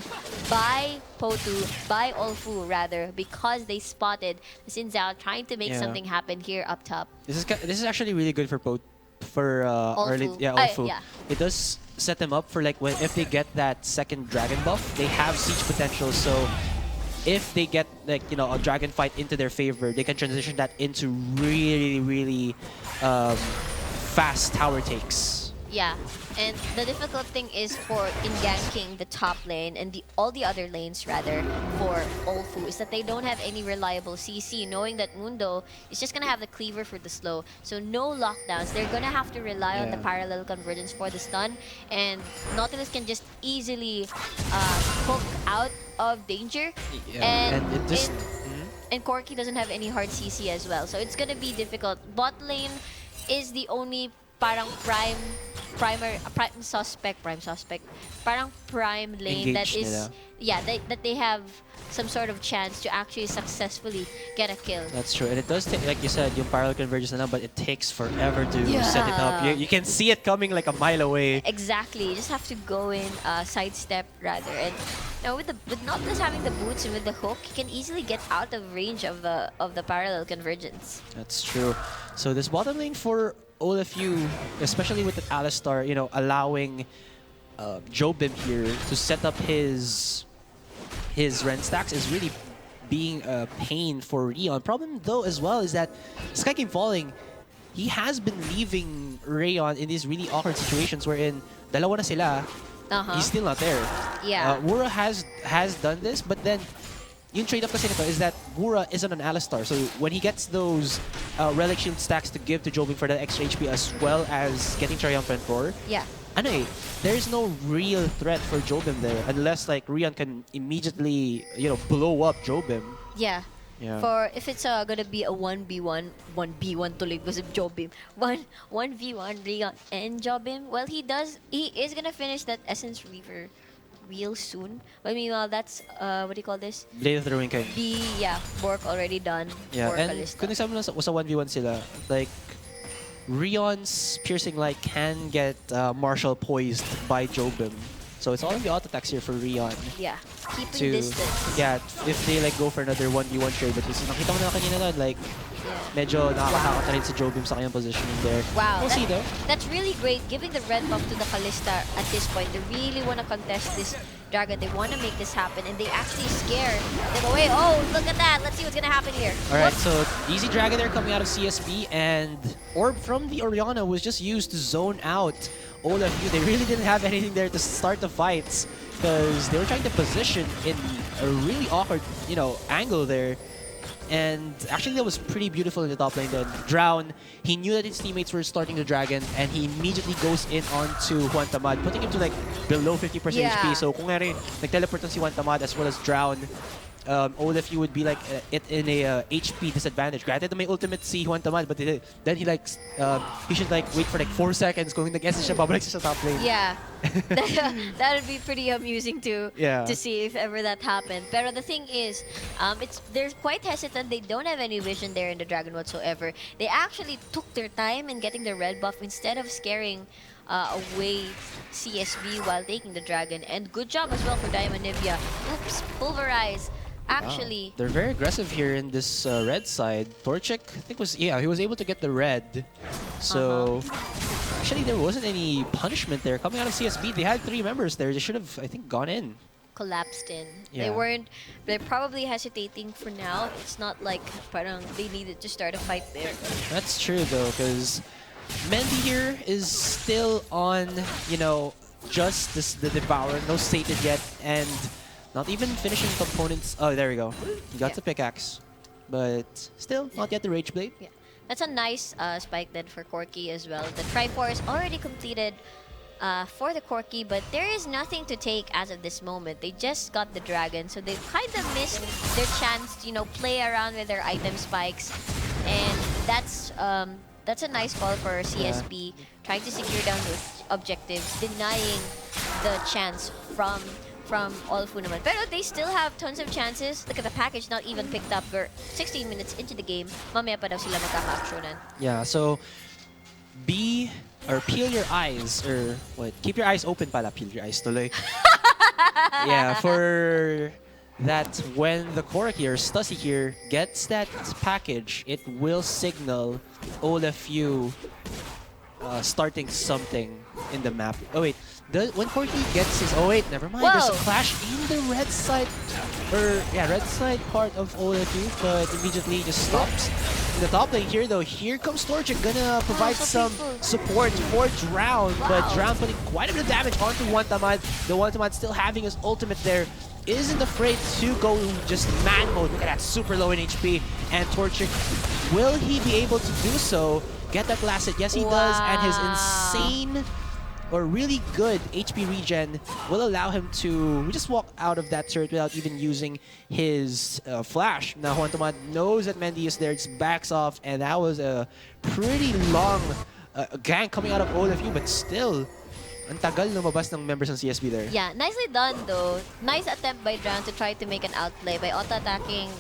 by Potu, by OLFU rather, because they spotted Xin Zhao trying to make something happen here up top. This is actually really good for OLFU. OLFU. It does set them up for, like, if they get that second dragon buff, they have siege potential. So if they get, like, a dragon fight into their favor, they can transition that into really fast tower takes. Yeah, and the difficult thing is for in ganking the top lane and all the other lanes rather for OLFU is that they don't have any reliable CC, knowing that Mundo is just gonna have the cleaver for the slow, so no lockdowns. They're gonna have to rely on the parallel convergence for the stun, and Nautilus can just easily poke out of danger. And Corki doesn't have any hard CC as well, so it's gonna be difficult. Bot lane is the only parang prime suspect, parang prime lane Engaged that is that they have some sort of chance to actually successfully get a kill. That's true, and it does take, like you said, yung parallel convergence na lang, but it takes forever to set it up. You can see it coming like a mile away. Exactly, you just have to go in sidestep rather, and with Nautilus having the boots and with the hook, he can easily get out of range of the parallel convergence. That's true. So this bottom lane for OLFU, especially with the Alistar, allowing Jobim here to set up his Ren stacks, is really being a pain for Rion. Problem though as well is that Sky King Falling, he has been leaving Rayon in these really awkward situations wherein dalawa na sila, he's still not there. Yeah. Wura has done this, but then yung trade-off kasi nito is that Wura isn't an Alistar, so when he gets those Relic Shield stacks to give to Jobim for that extra HP as well as getting Triumphant Roar, ano eh, there's no real threat for Jobim there unless like Rion can immediately, you know, blow up Jobim. Yeah. Yeah. For if it's gonna be a 1v1, 1v1 tuloy because of Jobim. 1v1 Rion and Jobim. Well, he is gonna finish that Essence Reaver real soon. But meanwhile, that's what do you call this? Blade of the Ruined King. Bork already done Yeah, for and Kalista. kung nagsabi lang sa 1v1 sila, like Rion's piercing light can get Marshall poised by Jobim. So it's all in the auto attacks here for Rion. Yeah, keeping distance. Yeah, if they like go for another 1v1 trade, but nakita mo na kanina doon, like medyo nakakatakot na rin si Jobim sa kanyang positioning there. Wow, we'll see though. That's really great. Giving the red buff to the Kalista at this point. They really want to contest this Dragon. They want to make this happen, and they actually scare them away. Oh, look at that. Let's see what's going to happen here. All right, so easy Dragon there coming out of CSB, and Orb from the Orianna was just used to zone out OLFU. They really didn't have anything there to start the fights because they were trying to position in a really awkward, you know, angle there. And actually that was pretty beautiful in the top lane then. Drown, he knew that his teammates were starting the Dragon and he immediately goes in onto Juan Tamad, putting him to like below 50% HP. So kung nga rin, nag-teleport si Juan Tamad as well as Drown, OLFU would be like in a HP disadvantage. Granted, may ultimate si Juan Tamad, but then he like he should like wait for like 4 seconds. Kung nag-essence siya, babalik siya sa top lane. Yeah, that would be pretty amusing to see if ever that happened. But the thing is, they're quite hesitant. They don't have any vision there in the Dragon whatsoever. They actually took their time in getting the red buff instead of scaring away CSB while taking the Dragon. And good job as well for Diamond Nivea. Oops, pulverize. Actually, wow. They're very aggressive here in this red side. Torchic, I think he was able to get the red. So actually there wasn't any punishment there coming out of CSB. They had 3 members there. They should have, I think, gone in. Collapsed in. Yeah. They're probably hesitating for now. It's not like parang they needed to start a fight there. That's true though, because Mendy here is still on, you know, just the Devourer, no sated yet, and not even finishing components. Oh, there we go. He got the pickaxe, but still not yet the Rage Blade. Yeah. That's a nice spike then for Corki as well. The Triforce is already completed for the Corki, but there is nothing to take as of this moment. They just got the Dragon, so they kind of missed their chance to, you know, play around with their item spikes. And that's a nice call for CSB, trying to secure down those objectives, denying the chance from OLFU naman. Pero they still have tons of chances. Look at the package not even picked up. We're 16 minutes into the game. Mamaya pa daw sila magkaka-actionan. Yeah, so peel your eyes, or what? Keep your eyes open pala. Peel your eyes tuloy. Yeah, for that when the Corki or Stussy here gets that package, it will signal OLFU starting something in the map. Oh wait, when Corki gets his... Oh wait, never mind. Whoa. There's a clash in the red side, red side part of OLFU, but immediately just stops. In the top lane here though, here comes Torchic, gonna provide some support for Drown, but Drown putting quite a bit of damage onto Juan Tamad. The Juan Tamad still having his ultimate there, isn't afraid to go just man mode. Look at that, super low in HP. And Torchic, will he be able to do so? Get that last hit? Yes, he does. And his insane or really good HP regen will allow him to just walk out of that turret without even using his flash. Now Juan Tamad knows that Mendy is there, just backs off, and that was a pretty long gank coming out of OLFU, but still, ang tagal lumabas ng members ng CSB there. Yeah, nicely done though. Nice attempt by Drown to try to make an outplay by auto-attacking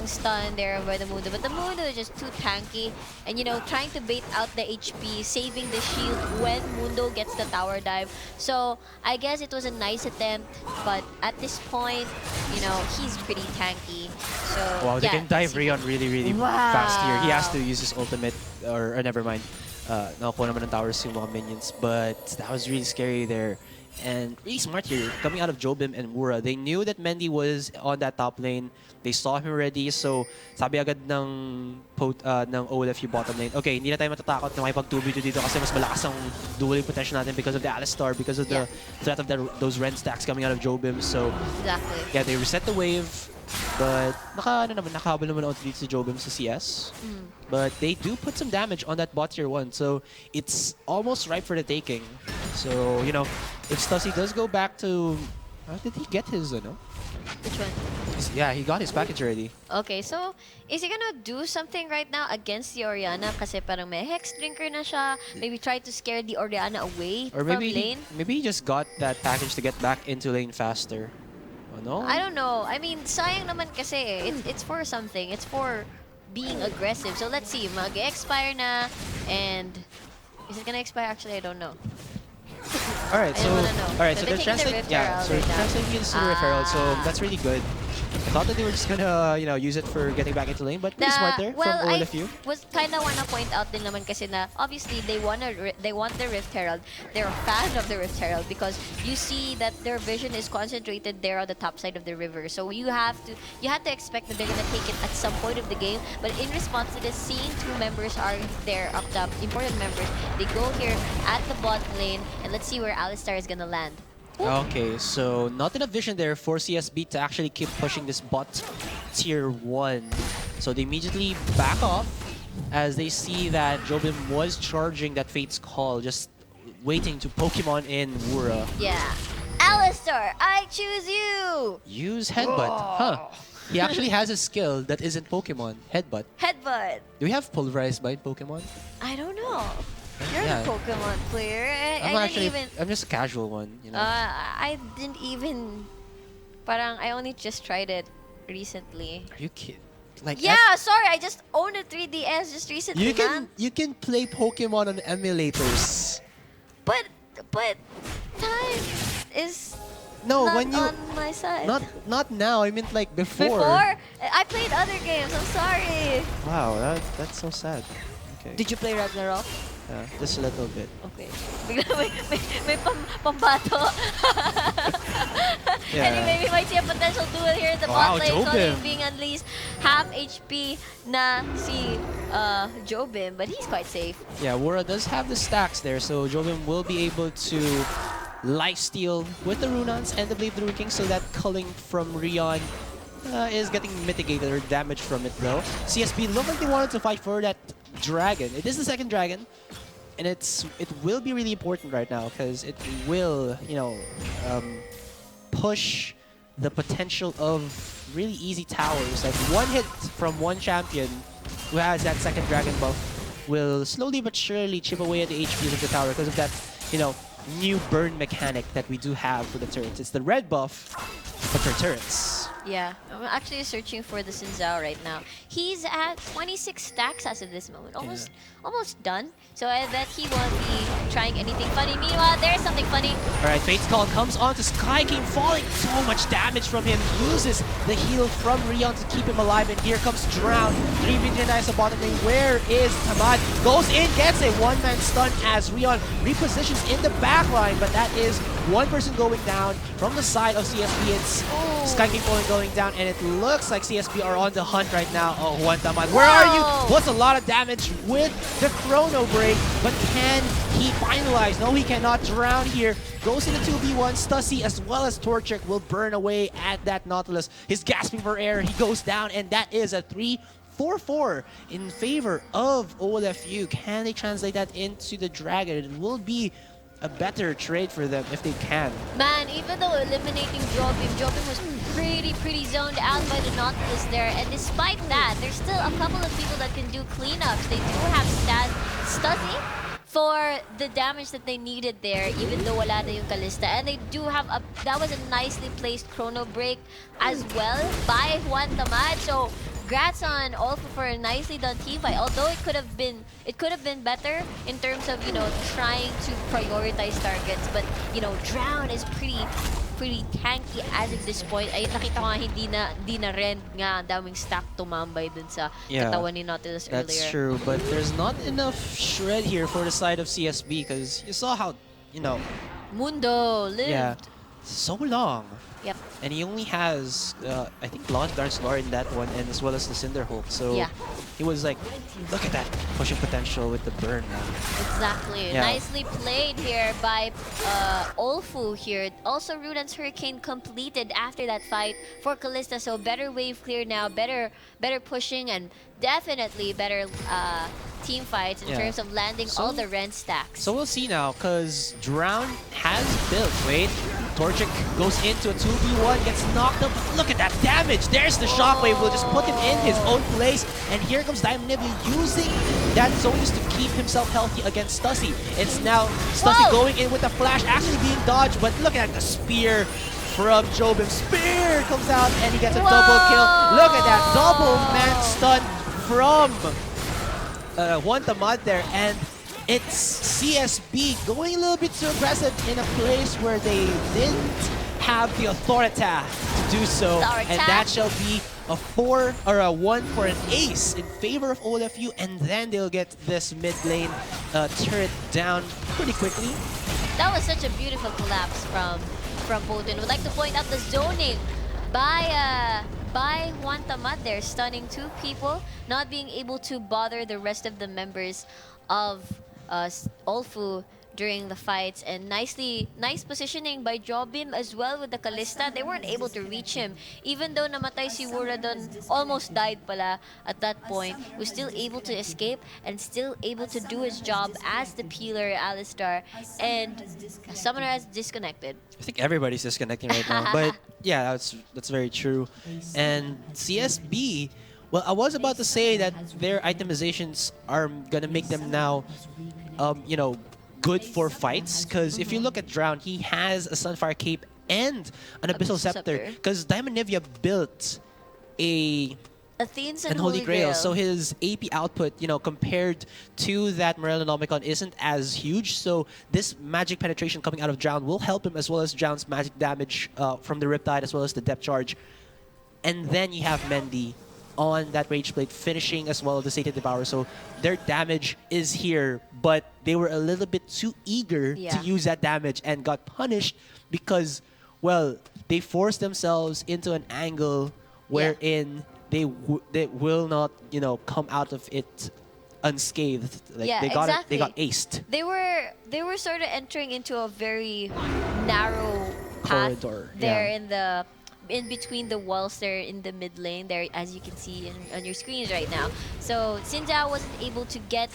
stun there by the Mundo. But the Mundo is just too tanky, and you know, trying to bait out the HP, saving the shield when Mundo gets the tower dive. So I guess it was a nice attempt, but at this point, you know, he's pretty tanky. So wow, they can dive Rion really fast here. He has to use his ultimate, or never mind. Nakakuha naman ng towers yung mga minions, but that was really scary there. And really smart here, coming out of Jobim and Mura. They knew that Mendy was on that top lane. They saw him already, so sabi agad ng OLFU bottom lane, okay, hindi na tayo matatakot na makipag 2v2 dito kasi mas malakas ang dueling potential natin because of the Alistar, because of the threat of those Ren stacks coming out of Jobim. So exactly. Yeah, they reset the wave. But nakahabol naman dito si Jobim sa CS. But they do put some damage on that bot tier 1, so it's almost ripe for the taking. So, you know, if Stussy does go back to... How did he get his, Which one? Yeah, he got his package already. Okay, so is he gonna do something right now against the Orianna? Kasi parang may Hex Drinker na siya. Maybe try to scare the Orianna away Or from maybe lane. Maybe he just got that package to get back into lane faster. Oh no? I don't know. I mean, sayang naman kasi eh. It's for something. It's for being aggressive. So let's see. Mag-expire na. And is it gonna expire? Actually, I don't know. Alright, so they're translating this to the referral, so that's really good. I thought that they were just gonna, use it for getting back into lane, but pretty smart there from OLFU. I was kind of wanna point out din naman kasi na obviously they want the Rift Herald. They're a fan of the Rift Herald because you see that their vision is concentrated there on the top side of the river. So you have to expect that they're gonna take it at some point of the game. But in response to this, seeing two members are there up top, important members, they go here at the bot lane, and let's see where Alistar is gonna land. Okay, so not enough vision there for CSB to actually keep pushing this bot tier 1. So they immediately back off as they see that Jobim was charging that Fate's Call, just waiting to Pokemon in Wura. Yeah. Alistar, I choose you! Use Headbutt. Huh. He actually has a skill that isn't Pokemon. Headbutt. Headbutt. Do we have Pulverized by Pokemon? I don't know. You're a Pokemon player. I'm just a casual one, I didn't even... Parang I only just tried it recently. Are you kidding? Like yeah, sorry, I just owned a 3DS just recently, you can play Pokemon on emulators. But time is not on my side. Not now. I meant like before. Before? I played other games. I'm sorry. Wow, that's so sad. Okay. Did you play Ragnarok? Yeah, just a little bit. Okay. may pambato. Yeah. Anyway, we might see a potential duel here in the bot lane. Colin being unleashed. Half HP na si Jobim, but he's quite safe. Yeah, Wura does have the stacks there, so Jobim will be able to lifesteal with the Runans and the Blade Druid King, so that culling from Rion is getting mitigated or damaged from it though. CSB looked like they wanted to fight for that dragon. It is the second dragon, and it will be really important right now because it will, push the potential of really easy towers. Like one hit from one champion who has that second dragon buff will slowly but surely chip away at the HPs of the tower because of that, new burn mechanic that we do have for the turrets. It's the red buff, but for turrets. Yeah, I'm actually searching for the Xin Zhao right now. He's at 26 stacks as of this moment. Almost done. So I bet he won't be trying anything funny. Meanwhile, there's something funny. Alright, Fate's Call comes on to Sky King, falling so much damage from him. Uses the heal from Rion to keep him alive, and here comes Drown. 3v3 nice bottom lane. Where is Tamad? Goes in, gets a one-man stun as Rion repositions in the back line, but that is one person going down from the side of CSB. It's Sky King going down, and it looks like CSB are on the hunt right now. Oh, Juan Tamad, where are you? What's a lot of damage with the Chrono Break, but can he finalize? No, he cannot. Drown here goes into 2v1. Stussy as well as Torchic will burn away at that Nautilus. He's gasping for air. He goes down, and that is a 3-4-4 in favor of OLFU. Can they translate that into the Dragon? It will be a better trade for them if they can. Man, even though eliminating Jobim was pretty zoned out by the Nautilus there, and despite that, there's still a couple of people that can do cleanups. They do have Stussy for the damage that they needed there, even though wala na yung Kalista. And they do have that was a nicely placed Chrono Break as well by Juan Tamad. So congrats on OLFU for a nicely done team fight. Although it could have been better in terms of trying to prioritize targets, but Drown is pretty tanky as of this point. Ay nakita ko nga hindi na rend nga ang daming stack tumambay dun sa katawan ni Nautilus earlier. That's true, but there's not enough shred here for the side of CSB because you saw how Mundo lived so long. Yep. And he only has I think Launch Dark Lore in that one, and as well as the Cinderhulk. So yeah. he was like, look at that pushing potential with the burn now. Exactly. Yeah. Nicely played here by OLFU here. Also, Rudan's Hurricane completed after that fight for Kalista. So better wave clear now, better pushing, and definitely better team fights in terms of landing all the rend stacks. So we'll see now, because Drown has built. Wait, Torchic goes into a 2v1, gets knocked up. Look at that damage. There's the shockwave. We'll just put him in his own place. And here comes Diamond Nibli using that Zonus to keep himself healthy against Stussy. It's now Stussy going in with the flash, actually being dodged. But look at the spear from Jobim. Spear comes out and he gets a double kill. Look at that double man stun from Wantamad there. And it's CSB going a little bit too aggressive in a place where they didn't have the authority to do so. And that shall be a 4 or a 1 for an ace in favor of OLFU, and then they'll get this mid lane turret down pretty quickly. That was such a beautiful collapse from Bolton. Would like to point out the zoning by Wantamad there, stunning 2 people, not being able to bother the rest of the members of OLFU during the fights, and nice positioning by Jobim as well with the Kalista. They weren't able to reach him, even though namatay si Wuradon, almost died pala at that point. He was still able to escape and still able to do his job as the peeler, Alistar, and Summoner has disconnected. I think everybody's disconnecting right now, but yeah, that's very true. And CSB, well, I was about to say that their itemizations are gonna make them now, you know, good for fights, because if you look at Drown, he has a Sunfire Cape and an Abyssal Scepter, because Diamond Nivea built Athene's and Holy Grail, so his AP output, you know, compared to that Morellonomicon isn't as huge, so this magic penetration coming out of Drown will help him, as well as Drown's magic damage from the Riptide, as well as the depth charge. And then you have Mendy on that Rage Blade finishing as well as the Sated Devourer, so their damage is here, but they were a little bit too eager to use that damage and got punished because, well, they forced themselves into an angle wherein they will not, you know, come out of it unscathed. Like they got aced. They were sort of entering into a very narrow corridor there in between the walls there in the mid lane there, as you can see on your screens right now. So Sinja wasn't able to get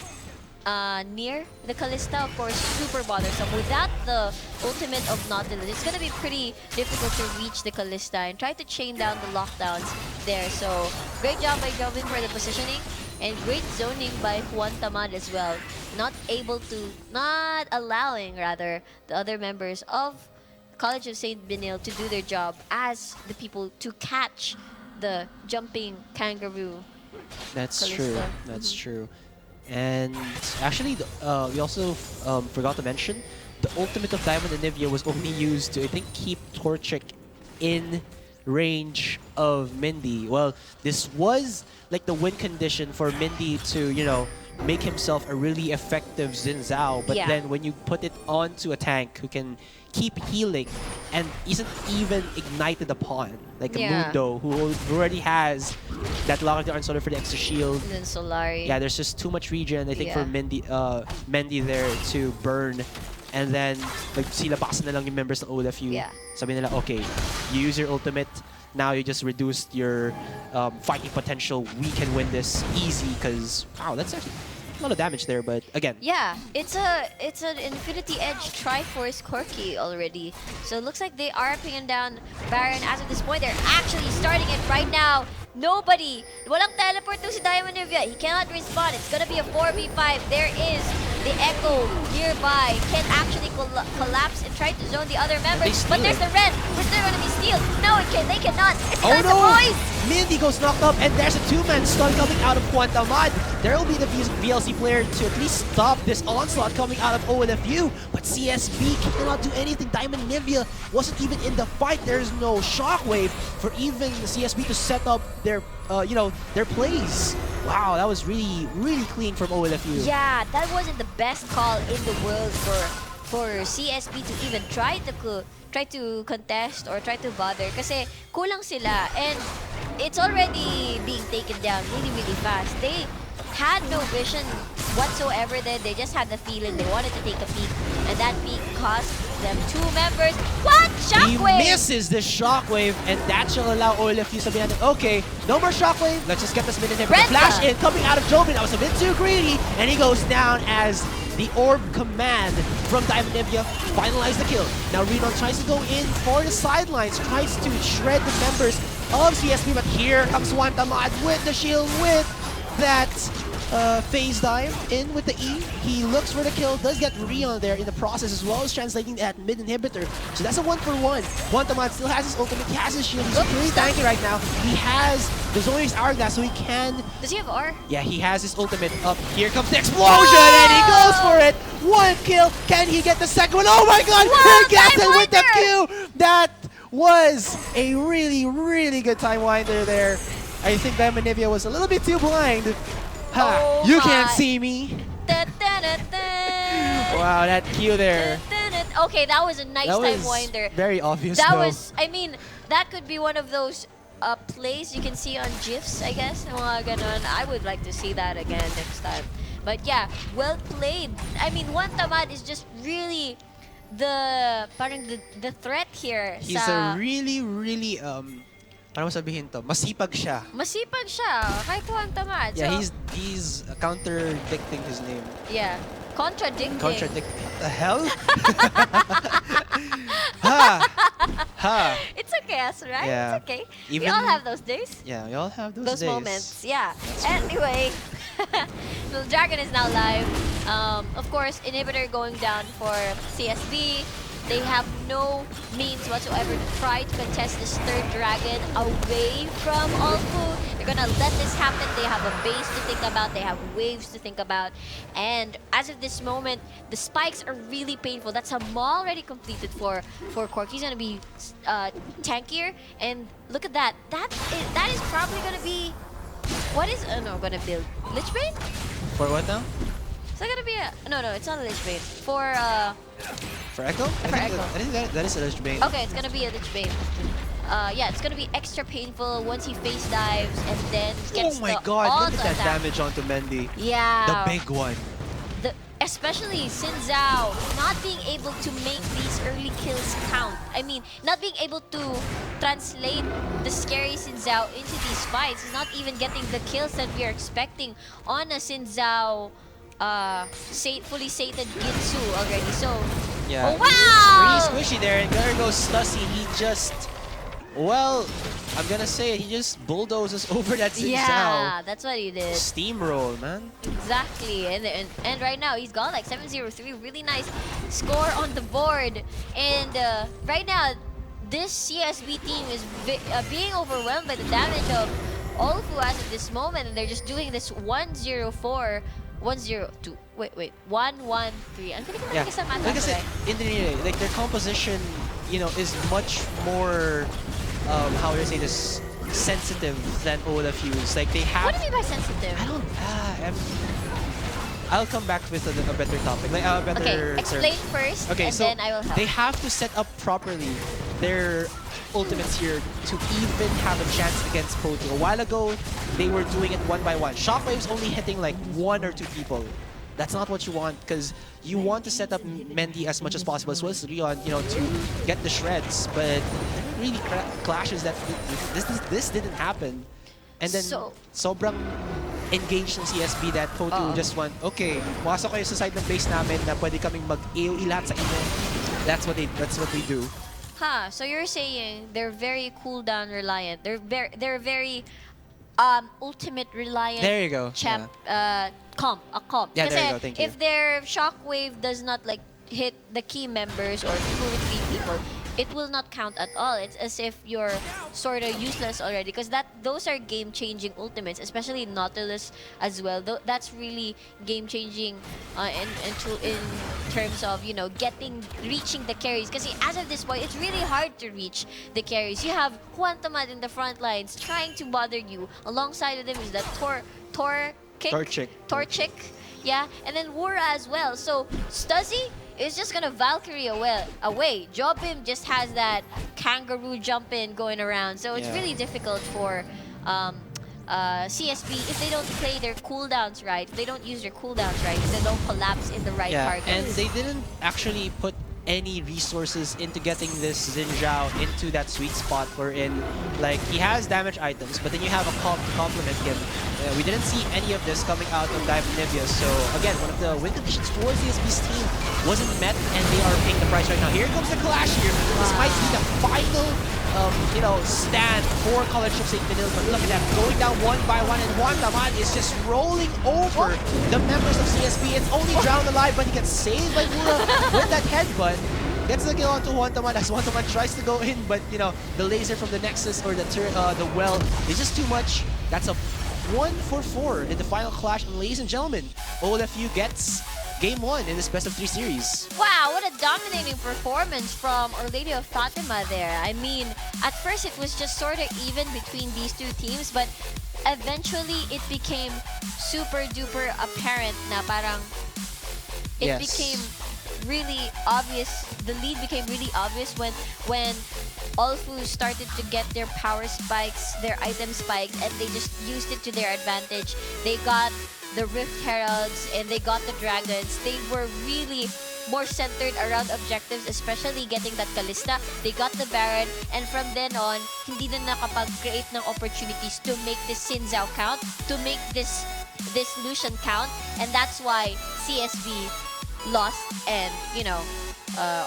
near the Kalista, of course, super bothersome. Without the ultimate of Nautilus, it's gonna be pretty difficult to reach the Kalista and try to chain down the lockdowns there. So great job by Jobin for the positioning, and great zoning by Wantamad as well. Not allowing rather the other members of College of St. Benil to do their job as the people to catch the jumping kangaroo. That's Kalista. true. That's true. And actually, we also forgot to mention the ultimate of Diamond and Nivea was only used to, I think, keep Torchic in range of Mindy. Well, this was like the win condition for Mindy to, you know, make himself a really effective Xin Zhao, but then when you put it onto a tank who can keep healing and isn't even ignited upon, like a Mundo who already has that Lock of the Unsolid for the extra shield. And then Solari. Yeah, there's just too much regen, I think, for Mendy there to burn. And then, like, sila basa na lang yung members ng OLFU. Sabi nila, okay, you use your ultimate, now you just reduced your fighting potential. We can win this easy, because, wow, that's actually a lot of damage there, but again. Yeah, it's an Infinity Edge Triforce Corki already. So it looks like they are pinging down Baron as of this point. They're actually starting it right now. Nobody, walang teleport to si Diamond Nivea. He cannot respawn. It's gonna be a 4v5. There is the Echo nearby. Can actually collapse and try to zone the other members. But there's the Ren. We're still gonna be stealed. No, they cannot. It's the boys. Mindy goes knocked up, and there's a 2-man stun coming out of Wantamad. There will be the VLC player to at least stop this onslaught coming out of OLFU, but CSB cannot do anything. Diamond Nivea wasn't even in the fight. There's no shockwave for even CSB to set up their, you know, their plays. Wow, that was really, really clean from OLFU. Yeah, that wasn't the best call in the world for CSB to even try to contest or try to bother kasi kulang sila, and it's already being taken down really, really fast. They had no vision whatsoever then. They just had the feeling they wanted to take a peek, and that peek cost them 2 members. What? Shockwave! He misses the Shockwave, and that shall allow OLFU to be okay, no more Shockwave, let's just get this mid inhibitor. Flash in, coming out of Jobin, that was a bit too greedy, and he goes down as the Orb command from Diamond Nivea finalize the kill. Now Renon tries to go in for the sidelines, tries to shred the members of CSB, but here comes Wantamad with the shield, with that phase dive in with the E. He looks for the kill, does get Rion there in the process, as well as translating that mid inhibitor. So that's a 1-for-1. Wantamad still has his ultimate, he has his shield, he's pretty tanky right now. He has the Zoe's Hourglass, so he can... Does he have R? Yeah, he has his ultimate up. Here comes the explosion, and he goes for it. 1 kill. Can he get the second one? Oh my god! He gets it with the Q! That was a really, really good time winder there. I think Diamond Nivea was a little bit too blind. Ha! Oh You my. can't see me. Da, da, da, da. Wow, that Q there. Da, da, da. Okay, that was a nice That time was winder. very obvious. That though. was, I mean, that could be one of those plays you can see on GIFs, I guess. Mga ganon. I would like to see that again next time. But yeah, well played. I mean, Wantamad is just really parang the threat here. He's a really, really paano sabihin to? Masipag siya. Masipag siya, kahit Wantamad. Yeah, so, he's contradicting his name. Yeah, contradicting. What the hell? Ha! Ha! It's okay, As, right? Yeah. It's okay. Even, we all have those days. Yeah, we all have Those days. moments, yeah. Anyway, so Dragon is now live. Of course, inhibitor going down for CSB. They have no means whatsoever to try to contest this third dragon away from OLFU. They're gonna let this happen. They have a base to think about. They have waves to think about. And as of this moment, the spikes are really painful. That's a maul already completed for Cork. He's gonna be tankier. And look at that. That is probably gonna be... What is... Oh no, gonna build Lich Bane? For what now? Is that gonna be a... No, it's not a Lich Bane. For Echo? I think that is a Lich Bane. Okay, it's gonna be a Lich Bane. Yeah, it's gonna be extra painful once he face dives and then gets oh my the god, auto look at that attack. damage onto Mendy. Yeah. The big one. Especially Xin Zhao not being able to make these early kills count. I mean, not being able to translate the scary Xin Zhao into these fights. He's not even getting the kills that we are expecting on a Xin Zhao fully sated Ginsu already. So, yeah, oh wow! Pretty squishy there, and there goes Stussy. He just, well, I'm gonna say it, he just bulldozes over that Xin Zhao. Yeah, that's what he did. Steamroll, man. Exactly, and right now he's got like 703, really nice score on the board. And right now, this CSB team is being overwhelmed by the damage of OLFU as of this moment, and they're just doing this 1-0-4, 1-0-2. Wait, 1-1-3. Ang galing naman kasi mata. Because in the like their composition, you know, is much more how do I say this, sensitive than OLFU's. Like they have. What do you mean by sensitive? I don't. I'll come back with a better topic, like a better. Okay, explain first, okay, and so then I will help. They have to set up properly their ultimates here to even have a chance against Poti. A while ago, they were doing it 1 by 1. Shockwave's only hitting like 1 or 2 people. That's not what you want, because you want to set up Mendy as much as possible, as well as Rion, you know, to get the shreds. But it really clashes that this didn't happen. And then sobrang engaged ng CSB that Poti just want, okay, pasok kayo sa side ng base namin na pwede kaming mag-AOE lahat sa inyo. That's what they do. Huh, so you're saying they're very cooldown reliant. They're very ultimate reliant. There you go. Comp. Yeah, there you go. Thank you. If their shockwave does not like hit the key members or 2 or 3 people, it will not count at all. It's as if you're sort of useless already, because those are game-changing ultimates, especially Nautilus as well. That's really game-changing in terms of, you know, reaching the carries. Because as of this point, it's really hard to reach the carries. You have Wantamad in the front lines trying to bother you. Alongside of them is that Torchic. Yeah, and then Wura as well. So Stussy is just gonna Valkyrie away. Jobim just has that kangaroo jump in going around. So it's really difficult for CSB, if they don't play their cooldowns right, if they don't use their cooldowns right, if they don't collapse in the right targets. And they didn't actually put any resources into getting this Xin Zhao into that sweet spot wherein, like, he has damage items, but then you have a comp to complement him. We didn't see any of this coming out of Dive Nivea, so again, one of the win conditions for CSB's team wasn't met, and they are paying the price right now. Here comes the clash here. This might be the final stand for College of St. Manila, but look at that, going down one by one, and Juan Taman is just rolling over the members of CSB. It's only Drowned alive, but he gets saved by Mura with that headbutt. Gets the kill onto Juan Taman as Juan Taman tries to go in, but the laser from the Nexus or the well is just too much. That's a 1-for-4 in the final clash, and ladies and gentlemen, OLFU gets Game 1 in this best of 3 series. Wow, what a dominating performance from Our Lady of Fatima there. I mean, at first it was just sort of even between these two teams, but eventually it became super duper apparent na parang it became really obvious. The lead became really obvious when OLFU started to get their power spikes, their item spikes, and they just used it to their advantage. They got the Rift Heralds and they got the Dragons. They were really more centered around objectives, especially getting that Kalista. They got the Baron, and from then on, hindi na nakapag-create ng opportunities to make this Xin Zhao count, to make this Lucian count, and that's why CSB lost and,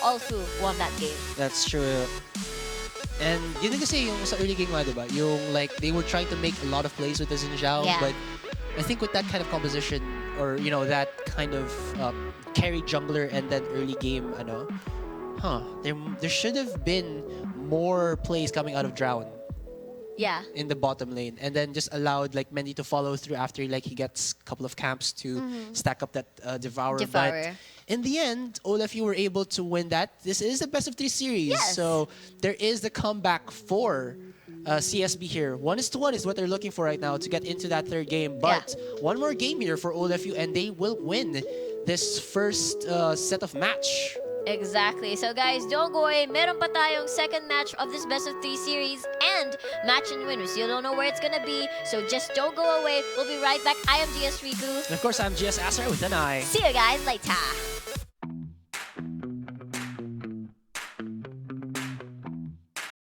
OLFU won that game. That's true. And yun kasi yung sa early game nga, diba? Yung like, they were trying to make a lot of plays with the Xin Zhao, but I think with that kind of composition, or that kind of carry jungler and then early game, there should have been more plays coming out of Drown. Yeah. In the bottom lane, and then just allowed like Mendy to follow through after like he gets a couple of camps to stack up that Devourer. But in the end, OLFU were able to win that. This is the best of 3 series, so there is the comeback for CSB here. 1-1 is what they're looking for right now to get into that 3rd game. But one more game here for OLFU, and they will win this first set of match. Exactly. So guys, don't go away. Meron pa tayong second match of this best of 3 series and match and win. We still don't know where it's gonna be, so just don't go away. We'll be right back. I am GS Riku. And of course, I'm GS Asser with an eye. See you guys later.